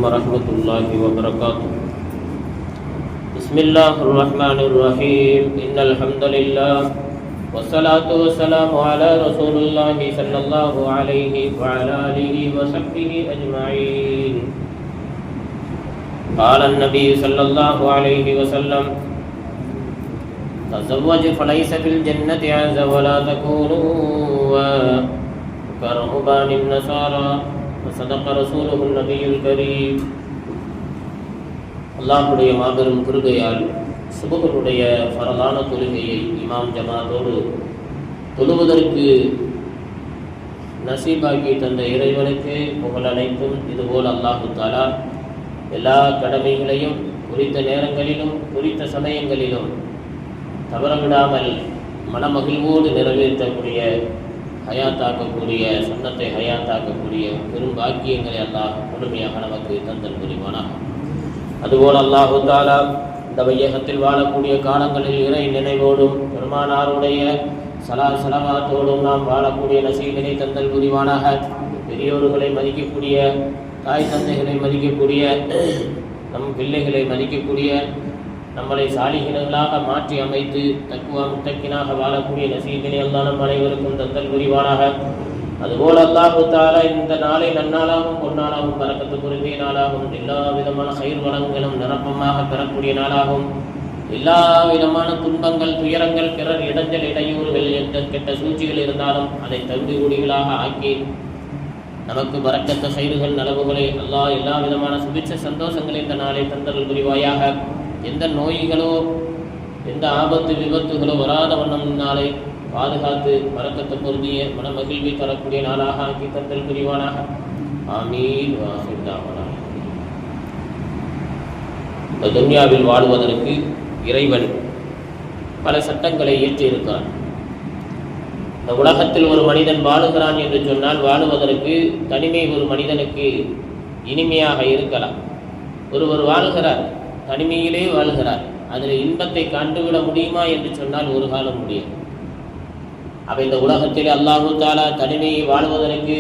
ورحمة الله وبركاته. بسم الله الرحمن الرحيم. إن الحمد لله والصلاة والسلام على رسول الله صلى الله عليه وعلى آله وصحبه أجمعين. قال النبي صلى الله عليه وسلم: تزوج فليس في الجنة عز ولا تكونوا كرهبان النصارى وصدق رسوله النبي الكريم. அல்லாஹ்வுடைய மாபெரும் கிருபையால் சுபஹுடைய ஃபரலான தொழுகையை இமாம் ஜமாத்தோடு தொழுவதற்கு நசீபாக்கி தந்த இறைவனுக்கு புகழ் அனைத்தும். இதுபோல் அல்லாஹு தஆலா எல்லா கடமைகளையும் குறித்த நேரங்களிலும் குறித்த சமயங்களிலும் தவறவிடாமல் மனமகிழ்வோடு நிறைவேற்றக்கூடிய ஹயாத்தாக்கக்கூடிய சுன்னத்தை ஹயாத்தாக்கக்கூடிய பெரும் பாக்கியங்களை அல்லாஹ் முழுமையாக நமக்கு தந்தல் புரிவானாக. அதுபோல் அல்லாஹு தஆலா இந்த வையகத்தில் வாழக்கூடிய காலங்களில் இறை நினைவோடும் பெருமானாருடைய சலாவாத்தோடும் நாம் வாழக்கூடிய நசீபினை தந்தல் புரிவானாக. பெரியோர்களை மதிக்கக்கூடிய, தாய் தந்தைகளை மதிக்கக்கூடிய, நம் பிள்ளைகளை மதிக்கக்கூடிய, நம்மளை சாலிகினர்களாக மாற்றி அமைத்து தக்குவா முத்தக்கினாக வாழக்கூடிய நசீபினை அல்லாஹ் நம் அனைவருக்கும் தந்தல் புரிவானாக. அதுபோல் அல்லாஹு தஆலா இந்த நாளை நன்னாளாகவும் பொன்னாளாகவும் பரக்கத்து பொருந்திய நாளாகவும் எல்லா விதமான கயிர் வளங்களும் நிரப்பமாக பெறக்கூடிய நாளாகவும் எல்லா விதமான துன்பங்கள் துயரங்கள் பிறர் இடைஞ்சல் இடையூறுகள் எந்த கெட்ட சூழ்ச்சிகள் இருந்தாலும் அதை தகுதிகூடிகளாக ஆக்கி நமக்கு பரக்கத்த கயிறுகள் நலவுகளை அல்லாஹ் எல்லா விதமான சுபிட்ச சந்தோஷங்களை இந்த நாளை தந்தல் புரிவாயாக. எந்த நோய்களோ எந்த ஆபத்து விபத்துகளோ வராத வண்ணம் நாளை பாதுகாத்து பரக்கத்தை பொருந்திய மனமகிழ்வை தரக்கூடிய நாளாக ஆக்கி தந்தல் புரிவானாக. ஆமீன். இந்த துன்யாவில் வாழ்வதற்கு இறைவன் பல சட்டங்களை ஏற்றிருக்கிறான். இந்த உலகத்தில் ஒரு மனிதன் வாழுகிறான் என்று சொன்னால் வாழுவதற்கு தனிமை ஒரு மனிதனுக்கு இனிமையாக இருக்கலாம். ஒருவர் வாழ்கிறார், தனிமையிலே வாழ்கிறார், அதில் இன்பத்தை கண்டுவிட முடியுமா என்று சொன்னால் ஒரு காலம் முடியும். அப்போ இந்த உலகத்தில் அல்லாஹு தஆலா தனிமையை வாழ்வதற்கு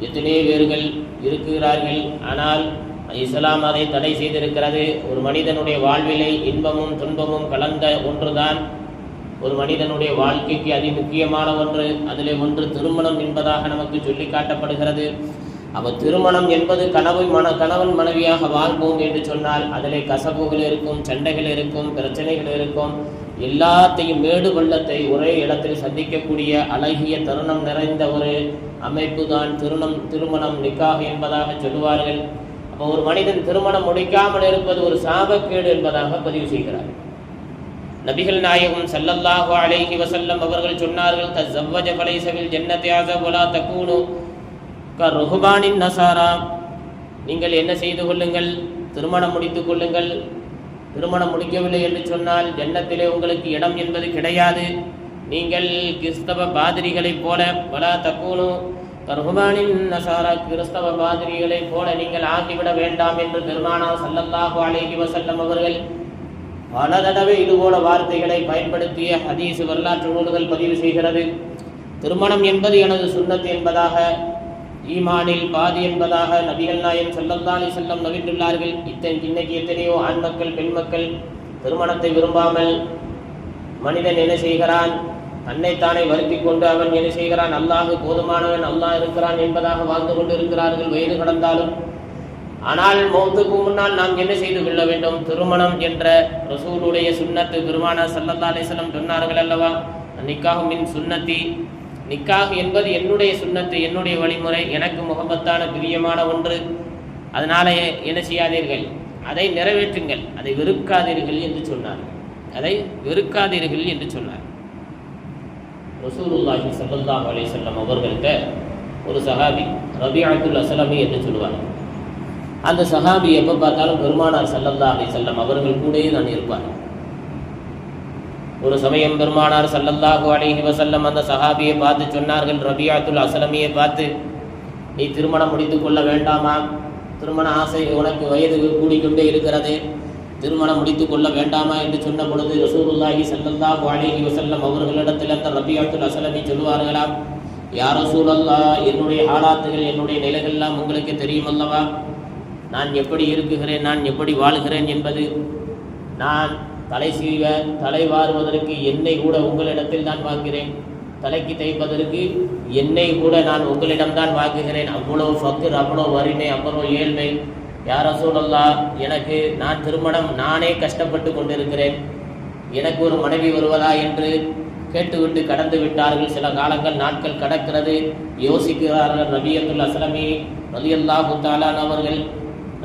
எத்தனையோ பேர்கள் இருக்கிறார்கள். ஆனால் இஸ்லாம் அதை தடை செய்திருக்கிறது. ஒரு மனிதனுடைய வாழ்விலை இன்பமும் துன்பமும் கலந்த ஒன்றுதான் ஒரு மனிதனுடைய வாழ்க்கைக்கு அதி முக்கியமான ஒன்று. அதிலே ஒன்று திருமணம் என்பதாக நமக்கு சொல்லி காட்டப்படுகிறது. அப்போ திருமணம் என்பது கணவன் மனைவியாக வாழ்வோம் என்று சொன்னால் அதிலே கசப்புகள் இருக்கும், சண்டைகள் இருக்கும், பிரச்சனைகள் இருக்கும். எல்லாத்தையும் மேடு வெள்ளத்தை ஒரே இடத்தில் சந்திக்கக்கூடிய அழகிய தருணம் நிறைந்த ஒரு அமைப்பு தான் திருமணம் நிக்காஹ் என்பதாக சொல்லுவார்கள். அப்போ ஒரு மனிதன் திருமணம் முடிக்காமல் இருப்பது ஒரு சாபக்கேடு என்பதாக பதிவு செய்கிறார். நபிகள் நாயகம் ஸல்லல்லாஹு அலைஹி வஸல்லம் அவர்கள் சொன்னார்கள்: தஸவ்வஜ ஃபலைஸ ஃபில் ஜன்னத்தி அஸா வலா தகூனு கருஹ்பானின் நஸாரா. நீங்கள் என்ன செய்து கொள்ளுங்கள்? திருமணம் முடித்துக் கொள்ளுங்கள். திருமணம் முடிக்கவில்லை என்று சொன்னால் ஜன்னத்திலே உங்களுக்கு இடம் என்பது கிடையாது. நீங்கள் கிறிஸ்தவ பாதிரிகளைப் போல வலா தகூனு கருஹ்பானின் நஸாரா, கிறிஸ்தவ பாதிரிகளைப் போல நீங்கள் ஆகிவிட வேண்டாம் என்று பெருமானார் ஸல்லல்லாஹு அலைஹி வஸல்லம் அவர்கள் பல தடவை இதுபோல வார்த்தைகளை பயன்படுத்திய ஹதீஸ் வரலாற்று நூல்கள் பதிவு செய்கிறது. திருமணம் என்பது எனது சுன்னத் என்பதாக, ஈமானில் பாதி என்பதாக நபிகள் நாயகம் ஸல்லல்லாஹு அலைஹி வஸல்லம் நவிட்டுள்ளார்கள். இன்னைக்கு எத்தனையோ ஆண் மக்கள் பெண் மக்கள் திருமணத்தை விரும்பாமல் மனிதன் என்ன செய்கிறான்? தன்னைத்தானே வருத்தி கொண்டு அவன் என்ன செய்கிறான்? அல்லாஹ் போதுமானவன், அல்லாஹ் இருக்கிறான் என்பதாக வாழ்ந்து கொண்டு இருக்கிறார்கள் வயது கடந்தாலும். ஆனால் மௌத்துக்கு முன்னால் நாம் என்ன செய்து கொள்ள வேண்டும்? திருமணம் என்ற ரசூலுடைய சுன்னத்து பெருமானார் ஸல்லல்லாஹு அலைஹி வஸல்லம் சொன்னார்கள் அல்லவா, நிக்காஹ் மின் சுன்னத்தி. நிக்காஹ் என்பது என்னுடைய சுன்னத்து, என்னுடைய வழிமுறை, எனக்கு முகப்பத்தான பிரியமான ஒன்று. அதனால என்ன செய்யாதீர்கள்? அதை நிறைவேற்றுங்கள், அதை வெறுக்காதீர்கள் என்று சொன்னார். அதை வெறுக்காதீர்கள் என்று சொன்னார். ரசூலுல்லாஹி ஸல்லல்லாஹு அலைஹி வஸல்லம் அவர்கள்ட்ட ஒரு சஹாபி ரபிஅத்துல் அஸ்லமி என்று சொல்லுவார். அந்த சஹாபி எப்போ பார்த்தாலும் பெருமானார் ஸல்லல்லாஹு அலைஹி வஸல்லம் அவர்கள் கூடயே தான் இருப்பார். ஒரு சமயம் பெருமானார் ஸல்லல்லாஹு அலைஹி வஸல்லம் அந்த சஹாபியை பார்த்து சொன்னார்கள், ரபிஅத்துல் அஸ்லமியை பார்த்து, நீ திருமணம் முடித்து கொள்ள வேண்டாமா? திருமண ஆசை உனக்கு வயது கூடிக்கொண்டே இருக்கிறது, திருமணம் முடித்து கொள்ள வேண்டாமா என்று சொன்ன பொழுது ரசூலுல்லாஹி ஸல்லல்லாஹு அலைஹி வஸல்லம் அவர்களிடத்தில் அந்த ரபிஅத்துல் அஸ்லமி சொல்லுவார்களாம், யா ரசூலல்லாஹ், என்னுடைய ஹாலாத்துகள் என்னுடைய நிலைகள்லாம் உங்களுக்கு தெரியும் அல்லவா? நான் எப்படி இருக்குகிறேன், நான் எப்படி வாழுகிறேன் என்பது. நான் தலை வாருவதற்கு எண்ணெய் கூட உங்களிடத்தில் தான் வாங்குகிறேன், தலைக்கு தைப்பதற்கு எண்ணெய் கூட நான் உங்களிடம்தான் வாங்குகிறேன். அவ்வளோ ஃபக்ர், அவ்வளோ வறுமை, அவ்வளோ ஏழ்மை. யா ரசூலல்லாஹ், எனக்கு நான் திருமணம் நானே கஷ்டப்பட்டு கொண்டிருக்கிறேன், எனக்கு ஒரு மனைவி வருவதா என்று கேட்டுவிட்டு கடந்து விட்டார்கள். சில காலங்கள் நாட்கள் கடக்கிறது. யோசிக்கிறார்கள். நபியத்துல் அஸ்லமி ரலியல்லாஹு தஆலா அவர்கள்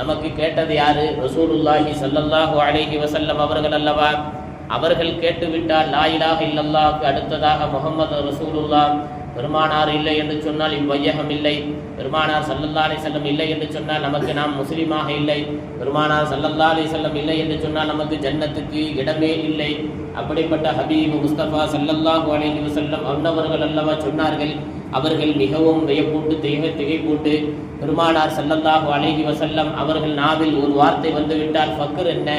நமக்கு கேட்டது யாரு? ரசூலுல்லாஹி ஸல்லல்லாஹு அலைஹி வஸல்லம் அவர்கள் அல்லவா? அவர்கள் கேட்டுவிட்டால் லா இலாஹ இல்லல்லாஹ்வுக்கு அடுத்ததாக முஹம்மது ரசூலுல்லாஹ். பெருமானார் இல்லை என்று சொன்னால் இவ்வையகம் இல்லை. பெருமானார் ஸல்லல்லாஹு அலைஹி வஸல்லம் இல்லை என்று சொன்னால் நமக்கு நாம் முஸ்லீமாக இல்லை. பெருமானார் ஸல்லல்லாஹு அலைஹி வஸல்லம் இல்லை என்று சொன்னால் நமக்கு ஜன்னத்துக்கு இடமே இல்லை. அப்படிப்பட்ட ஹபீபு முஸ்தபா ஸல்லல்லாஹு அலைஹி வஸல்லம் அன்னவர்கள் அல்லவா சொன்னார்கள். அவர்கள் மிகவும் வியப்பூட்டு திகைப்பூட்டு பெருமானார் ஸல்லல்லாஹு அலைஹி வஸல்லம் அவர்கள் நாவில் ஒரு வார்த்தை வந்துவிட்டால் ஃபக்ர் என்ன,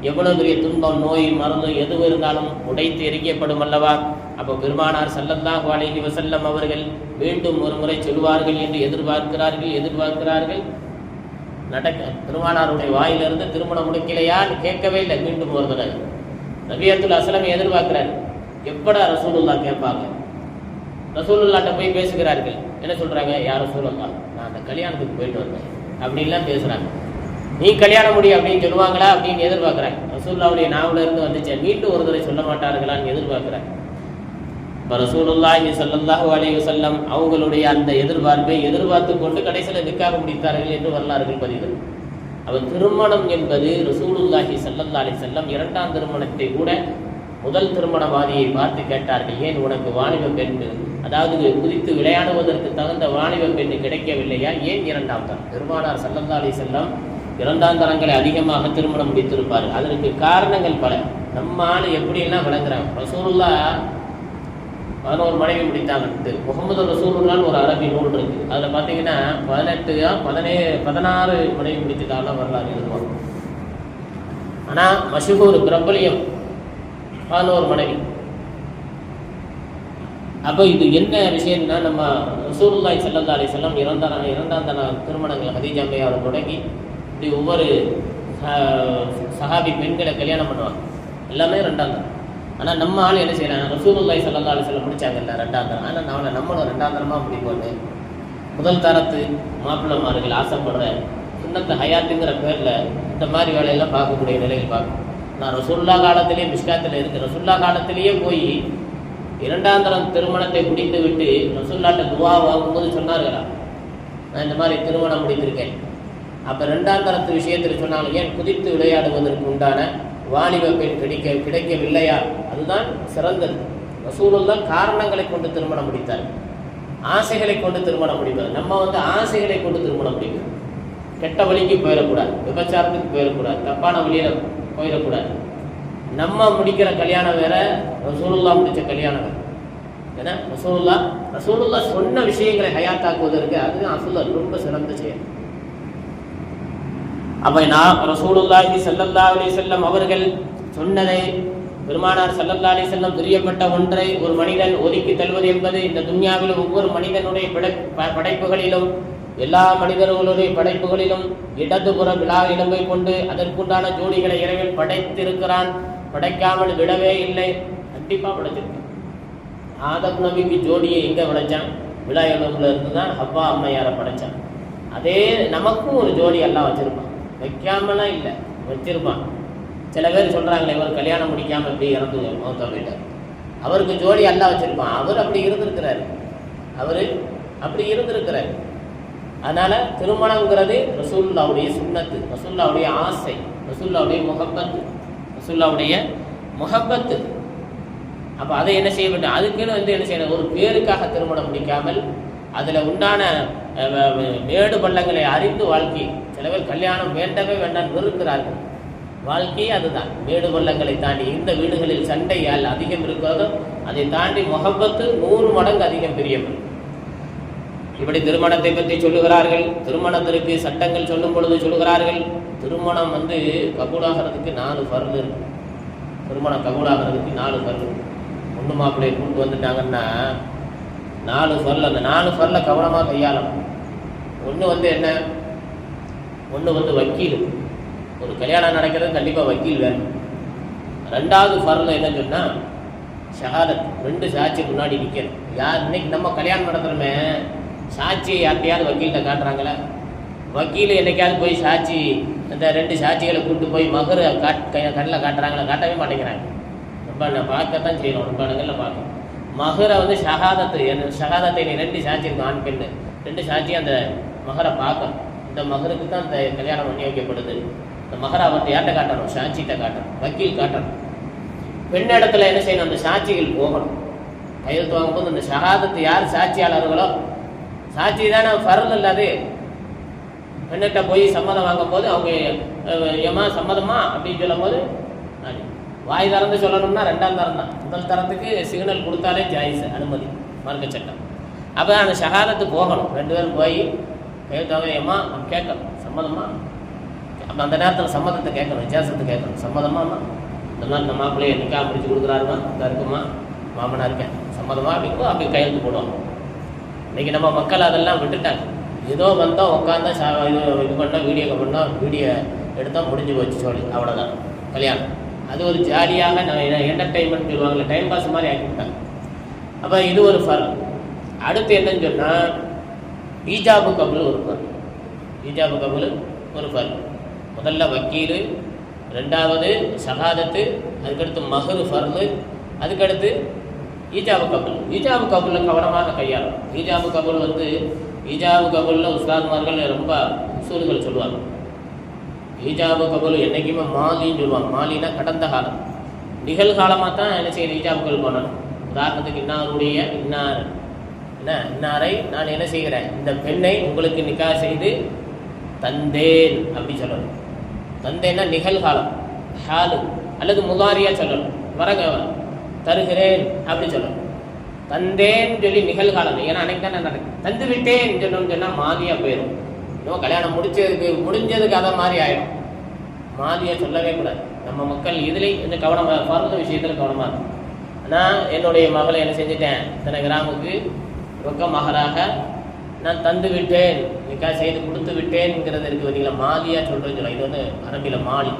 எவ்வளவு பெரிய துன்பம், நோய், மருந்து எது இருந்தாலும் உடைத்து எரிக்கப்படும் அல்லவா? அப்போ பெருமானார் ஸல்லல்லாஹு அலைஹி வஸல்லம் அவர்கள் மீண்டும் ஒரு முறை சொல்வார்கள் என்று எதிர்பார்க்கிறார்கள். பெருமானாருடைய வாயிலிருந்து திருமணம் முடிக்கலையான்னு கேட்கவே இல்லை. மீண்டும் ஒரு தடவை நபியத்துல் அஸ்லமி எதிர்பார்க்கிறார். எப்படா ரசூலுல்லாஹ் கேட்பாங்க? ரசூலுல்லாஹ்ட்ட போய் பேசுகிறார்கள். என்ன சொல்றாங்க? யா ரசூலுல்லாஹ், நான் அந்த கல்யாணத்துக்கு போயிட்டு வந்தேன் அப்படின்லாம் பேசுறாங்க. நீ கல்யாணம் முடியும் அப்படின்னு சொல்லுவாங்களா அப்படின்னு எதிர்பார்க்குறாங்க. ரசூலுல்லாஹ்வுடைய நாவல இருந்து வந்துச்சு, மீண்டும் ஒரு தடவை சொல்ல மாட்டார்களான்னு எதிர்பார்க்குறாங்க. இப்போ ரசூலுல்லாஹி ஸல்லல்லாஹு அலைஹி வஸல்லம் அவங்களுடைய அந்த எதிர்பார்த்து கொண்டு கடைசியில் நிக்காக முடித்தார்கள் என்று வரலாறுகள் பதிவு. அவர் திருமணம் என்பது ரசூலுல்லாஹி ஸல்லல்லாஹு அலைஹி வஸல்லம் இரண்டாம் திருமணத்தை கூட முதல் திருமணவாதியை பார்த்து கேட்டார்கள், ஏன் உனக்கு வாலிப பெண், அதாவது குதித்து விளையாடுவதற்கு தகுந்த வாலிப பெண் கிடைக்கவில்லையா, ஏன் இரண்டாம் தரம்? பெருமானார் ஸல்லல்லாஹு அலைஹி வஸல்லம் இரண்டாம் தரங்களை அதிகமாக திருமணம் முடித்திருப்பார். அதற்கு காரணங்கள் பல. நம்ம ஆள் எப்படியெல்லாம் விளங்குறாங்க. ரசூலுல்லாஹ் 11 மனைவி முடித்தாங்க. முகமது ரசூலுல்லாஹ்னு ஒரு அரபி நூல் இருக்கு. அதில் பார்த்தீங்கன்னா 16 மனைவி முடித்ததாலாம் வரலாறு எழுதுவாங்க. ஆனால் மஷூர் பிரபலியம் 11 மனைவி. அப்போ இது என்ன விஷயம்னா, நம்ம ரசூலுல்லாஹி ஸல்லல்லாஹு அலைஹி வஸல்லம் இரண்டாம் தர திருமணங்கள் ஹதீஜா அம்மையாரை தொடங்கி இப்படி ஒவ்வொரு சஹாபி பெண்களை கல்யாணம் பண்ணுவாங்க. எல்லாமே ரெண்டாம் தரம். ஆனால் நம்ம ஆள் என்ன செய்யறாங்க? ரசூலுல்லாஹி ஸல்லல்லாஹு அலைஹி வஸல்லம் முடிச்சாங்கல்ல ரெண்டாம் தரம். ஆனால் நம்மளும் ரெண்டாம் தரமாக முடிப்போன்னு முதல் தரத்து மாப்பிள்ளமார்கள் ஆசைப்படுற சுன்னத்து ஹயாத்துங்கிற பேரில் இந்த மாதிரி வேலையெல்லாம் பார்க்கக்கூடிய நிலையில் பார்க்கணும். நான் ரசூலுல்லாஹ் காலத்திலேயே மிஷ்காத்தில் இருக்கு. ரசூலுல்லாஹ் காலத்திலேயே போய் இரண்டாம் தரம் திருமணத்தை முடித்து விட்டு ரசூலுல்லாஹ்ட்ட துவா வாங்கும்போது சொன்னார்களா, நான் இந்த மாதிரி திருமணம் முடித்திருக்கேன். அப்போ ரெண்டாம் தரத்து விஷயத்தில் சொன்னாங்க, ஏன் குதித்து விளையாடுவதற்கு உண்டான வாலிப பெண் கிடைக்கவில்லையா? அதுதான் சிறந்தது. ரசூலுல்லாஹ் காரணங்களை கொண்டு திருமணம் முடித்தார், ஆசைகளை கொண்டு திருமணம் முடிப்பார். நம்ம ஆசைகளை கொண்டு திருமணம் முடிக்கிறோம். கெட்ட வழிக்கு போயிடக்கூடாது, விபச்சாரத்துக்கு போயிடக்கூடாது, தப்பான வழியில் போயிடக்கூடாது. நம்ம முடிக்கிற கல்யாணம் வேற, ரசூலுல்லாஹ் முடித்த கல்யாணம் வேற. ஏன்னா ரசூலுல்லாஹ் சொன்ன விஷயங்களை ஹயாத்தாக்குவதற்கு அதுதான் அஃதல், ரொம்ப சிறந்த செயல். அப்போ நான் ரசூலுல்லாஹி ஸல்லல்லாஹு அலைஹி வஸல்லம் அவர்கள் சொன்னதை, பெருமானார் ஸல்லல்லாஹு அலைஹி வஸல்லம் தெரியப்பட்ட ஒன்றை ஒரு மனிதன் ஒதுக்கி தள்ளுவது என்பது இந்த துன்யாவில் ஒவ்வொரு மனிதனுடைய படைப்புகளிலும், எல்லா மனிதர்களுடைய படைப்புகளிலும் இடதுபுற விழா இடம்பை கொண்டு அதற்குண்டான ஜோடிகளை இறைவன் படைத்திருக்கிறான். படைக்காமல் விடவே இல்லை, கண்டிப்பாக படைத்திருக்கான். ஆதம் நபிக்கு ஜோடியை எங்கே படைச்சான்? விழா இடம்புல இருந்து தான் ஹவ்வா அம்மையாரை படைச்சான். அதே நமக்கும் ஒரு ஜோடி எல்லாம் வச்சிருப்பான், வைக்காமலாம் இல்லை, வச்சிருப்பான். சில பேர் சொல்கிறாங்களே, இவர் கல்யாணம் முடிக்காமல் எப்படி இறந்து மௌத்தா போயிட்டார், அவருக்கு ஜோடி எல்லாம் வச்சுருப்பான். அவர் அப்படி இருந்திருக்கிறார். அதனால் திருமணங்கிறது ரசூலுல்லாஹ்வுடைய சுன்னத்து, ரசூலுல்லாஹ்வுடைய ஆசை, ரசூலுல்லாஹ்வுடைய முஹப்பத்து. அப்போ அதை என்ன செய்ய வேண்டும்? அதுக்குன்னு என்ன செய்யணும்? ஒரு பேருக்காக திருமணம் முடிக்காமல் அதில் உண்டான மேடு பள்ளங்களை அறிந்து வாழ்க்கை. சில பேர் கல்யாணம் வேண்டவே வேண்டாம் வெறுக்கிறார்கள். வாழ்க்கையே அதுதான், மேடு பள்ளங்களை தாண்டி. இந்த வீடுகளில் சண்டையால் அதிகம் இருக்கிறதோ அதை தாண்டி முஹப்பத்து 100 மடங்கு அதிகம் பிரியப்படும். இப்படி திருமணத்தை பற்றி சொல்லுகிறார்கள். திருமணத்திற்கு சட்டங்கள் சொல்லும் பொழுது சொல்லுகிறார்கள், திருமணம் கபூலாகிறதுக்கு 4 ஃபர்து இருக்கு. திருமணம் கபூலாகிறதுக்கு 4 ஃபர்து. பொண்ணு மாப்பிள்ளையை கூட்டு வந்துட்டாங்கன்னா 4 ஃபர்ல, அந்த 4 ஃபர்ல கவனமாக கையாளணும். ஒன்று என்ன, ஒன்று வந்து வக்கீல். ஒரு கல்யாணம் நடக்கிறது கண்டிப்பாக வக்கீல் வேணும். ரெண்டாவது ஃபர்ல என்னன்னு சொன்னால் ஷஹாதத், 2 சாட்சி முன்னாடி நிற்கணும். யார் இன்னைக்கு நம்ம கல்யாணம் நடத்துகிறோமே சாட்சியை யார்ட்டையாவது வக்கீல்கிட்ட காட்டுறாங்களா? வக்கீல் என்னைக்காவது போய் சாட்சி இந்த 2 சாட்சிகளை கூப்பிட்டு போய் மகர் கண்ணில் காட்டுறாங்களா? காட்டவே மாட்டேங்கிறாங்க. ரொம்ப பார்க்கத்தான் செய்யணும், ரொம்ப இடங்களில் பார்க்கணும். மகரை வந்து ஷஹாதத்தை 2 சாட்சி இருக்கும், ஆண் பெண் 2 சாட்சி அந்த மகரை பார்க்கணும். இந்த மகருக்கு தான் இந்த கல்யாணம் பண்ணி வைக்கப்படுது. இந்த மகரை அவர்கிட்ட யார்கிட்ட காட்டணும்? சாட்சிகிட்ட காட்டணும், வக்கீல் காட்டணும். பெண் இடத்துல என்ன செய்யணும்? அந்த சாட்சிகள் போகணும். கையெழுத்து வாங்கும்போது அந்த ஷஹாதத்து யார் சாட்சியாளர்களோ, சாட்சி தானே ஃபர்ல் இல்லாது. பெண்ணிட்ட போய் சம்மதம் வாங்கும் போது அவங்க ஏமா சம்மதமா அப்படின்னு சொல்லும் போது வாய் திறந்து சொல்லணும்னா 2ஆம் தரம் தான். முதல் தரத்துக்கு சிக்னல் கொடுத்தாலே ஜாயிஸ், அனுமதி, மார்க்க சட்டம். அப்போ அந்த ஷஹாதத்து போகணும். 2 பேரும் போய் கையெழுத்து வாங்க, ஏமா கேட்கணும் சம்மதமா. அப்போ அந்த நேரத்தில் சம்மதத்தை கேட்கணும், வித்தியாசத்தை கேட்கணும். சம்மதமாம்மா, இந்த மாதிரி இந்த மாப்பிள்ளையை நிக்கா முடிச்சு கொடுக்குறாருமா, இந்த இருக்குமா, மாமனா இருக்கேன், சம்மதமா அப்படிங்கோ, அப்படி கையெழுத்து போடுவாங்க. இன்றைக்கி நம்ம மக்கள் அதெல்லாம் விட்டுட்டாங்க. ஏதோ வந்தோம் உட்காந்தா இது பண்ணோம், வீடியோ பண்ணோம், வீடியோ எடுத்தால் முடிஞ்சு போச்சு சொல்லி அவ்வளோதான் கல்யாணம். அது ஒரு ஜாலியாக என்டர்டைன்மெண்ட் சொல்லுவாங்கள்ல, டைம் பாஸ் மாதிரி ஆக்கிவிட்டாங்க. அப்போ இது ஒரு ஃபர். அடுத்து என்னன்னு சொன்னால் ஈஜாபு கபுல் ஒரு ஃபர். ஈஜாபு கபுல் ஒரு ஃபர். முதல்ல வக்கீல், 2வது ஷஹாதத்து, அதுக்கடுத்து மஹர் ஃபர்லு, அதுக்கடுத்து ஈஜாபு கபுல். ஈஜாபு கபுலில் கவனமாக கையாளும். ஈஜாபு கபுல் வந்து ஈஜாபு கபுலில் உஸ்தாத்மார்கள் ரொம்ப உசூல்கள் சொல்லுவாங்க. ஈஜாபு கபுல் என்றைக்குமே மாலின்னு சொல்லுவாங்க. மாலினா கடந்த காலம், நிகழ்காலமாக தான் என்ன செய்யணும்? ஈஜாபுகள் பண்ணணும். உதாரணத்துக்கு இன்னாரை நான் என்ன செய்கிறேன், இந்த பெண்ணை உங்களுக்கு நிக்கா செய்து தந்தேன் அப்படி சொல்லணும். தந்தேன்னா நிகழ்காலம், ஹாலு அல்லது முதாரியா சொல்லணும். தருகிறேன் அப்படி சொல்லணும். தந்தேன்னு சொல்லி நிகழ்காலம், ஏன்னா அன்னைக்கு தான் நான் தந்து விட்டேன் சொல்லணும்னு சொன்னால் மாதியாக போயிடும். இன்னும் கல்யாணம் முடிஞ்சதுக்கு அதை மாதிரி ஆகிடும். மாதியாக சொல்லவே கூடாது. நம்ம மக்கள் இதுலேயும் கொஞ்சம் கவனமாக, பிறந்த விஷயத்தில் கவனமாக இருக்கும். நான் என்னுடைய மகளை என்ன செஞ்சுட்டேன், இத்தனை கிராமுக்கு ரொக்க மகராக நான் தந்து விட்டேன், நிக்கா செய்து கொடுத்து விட்டேன்ங்கிறது இருக்குது. பார்த்தீங்களா, மாதியாக சொல்கிறேன்னு சொல்லலாம். இது வந்து அரபியில் மாலி.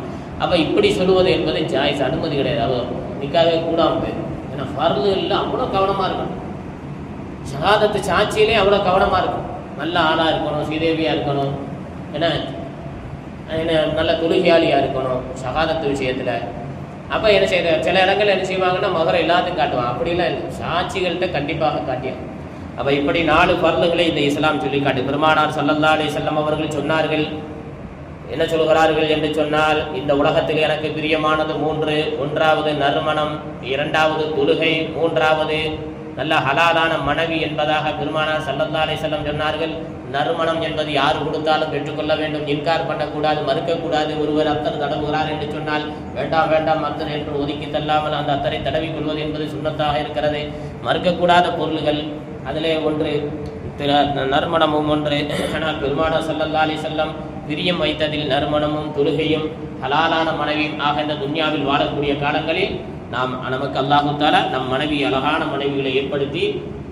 அப்போ இப்படி சொல்லுவது என்பது ஜாயிஸ், அனுமதி கிடையாது. அது நிக்காவே கூடாமல் போயிடும். ஏன்னா ஃபர்லு இல்லை, அவ்வளோ கவனமாக இருக்கணும். ஷஹாதத்து சாட்சியிலே அவ்வளோ கவனமாக இருக்கும். நல்ல ஆளாக இருக்கணும், சீதேவியாக இருக்கணும், ஏன்னா நல்ல தொழுகையாளியாக இருக்கணும் ஷஹாதத்து விஷயத்தில். அப்போ என்ன செய்ய சில இடங்கள் என்ன செய்வாங்கன்னா மகரை எல்லாத்தையும் காட்டுவாங்க. அப்படிலாம் இல்லை, சாட்சிகள்கிட்ட கண்டிப்பாக காட்டியாங்க. அப்போ இப்படி 4 ஃபர்லுகளை இந்த இஸ்லாம் சொல்லி காட்டு. பெருமானார் ஸல்லல்லாஹு அலைஹி வஸல்லம் அவர்கள் சொன்னார்கள், என்ன சொல்கிறார்கள் என்று சொன்னால், இந்த உலகத்தில் எனக்கு பிரியமானது 3. 1வது நறுமணம், 2வது தொழுகை, 3வது நல்ல ஹலாலான மனைவி என்பதாக பெருமானார் ஸல்லல்லாஹு அலைஹி வஸல்லம் சொன்னார்கள். நறுமணம் என்பது யார் கொடுத்தாலும் பெற்றுக்கொள்ள வேண்டும், இன்கார் பண்ணக்கூடாது, மறுக்கக்கூடாது. ஒருவர் அத்தர் தடவுகிறார் என்று சொன்னால் வேண்டாம் வேண்டாம் அத்தர் என்று ஒதுக்கி தள்ளாமல் அந்த அத்தரை தடவிக் கொள்வது என்பது சுன்னத்தாக இருக்கிறது. மறுக்கக்கூடாத பொருள்கள் அதிலே ஒன்று நறுமணமும் ஒன்று. ஆனால் பெருமானார் ஸல்லல்லாஹு அலைஹி வஸல்லம் பிரியம் வைத்ததில் நறுமணமும் தொழுகையும் ஹலாலான மனைவியும் ஆக இந்த துன்யாவில் வாழக்கூடிய காலங்களில் நமக்கு அல்லாஹு தஆலா நம் மனைவி அழகான மனைவிகளை ஏற்படுத்தி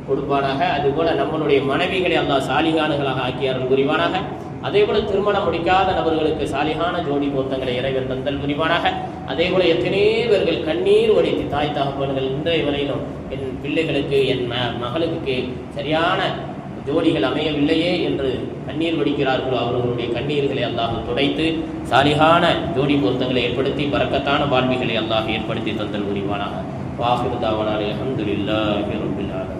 கொடுப்பானாக. அதுபோல நம்மளுடைய மனைவிகளை அல்லாஹ் சாலிகானுகளாக ஆக்கியார்கள் புரிவானாக. அதேபோல திருமணம் முடிக்காத நபர்களுக்கு சாலிகான ஜோடி பொருத்தங்களை இறைவன் தந்தல் புரிவானாக. அதேபோல எத்தனை பேர்கள் கண்ணீர் வடித்து தாய் தகப்பன்கள் இன்றைய வரையிலும் என் பிள்ளைகளுக்கு என் மகளுக்கு சரியான ஜோடிகள் அமையவில்லையே என்று கண்ணீர் வடிக்கிறார்களோ அவர்களுடைய கண்ணீர்களை அல்லாஹ் துடைத்து சாலிகான ஜோடி பொருத்தங்களை ஏற்படுத்தி பரக்கத்தான வாழ்விகளை அல்லாஹ் ஏற்படுத்தி தந்தல் புரிவானாக. வாஹிரு தாவனா அல்ஹம்துலில்லாஹி ரப்பில் ஆலமீன்.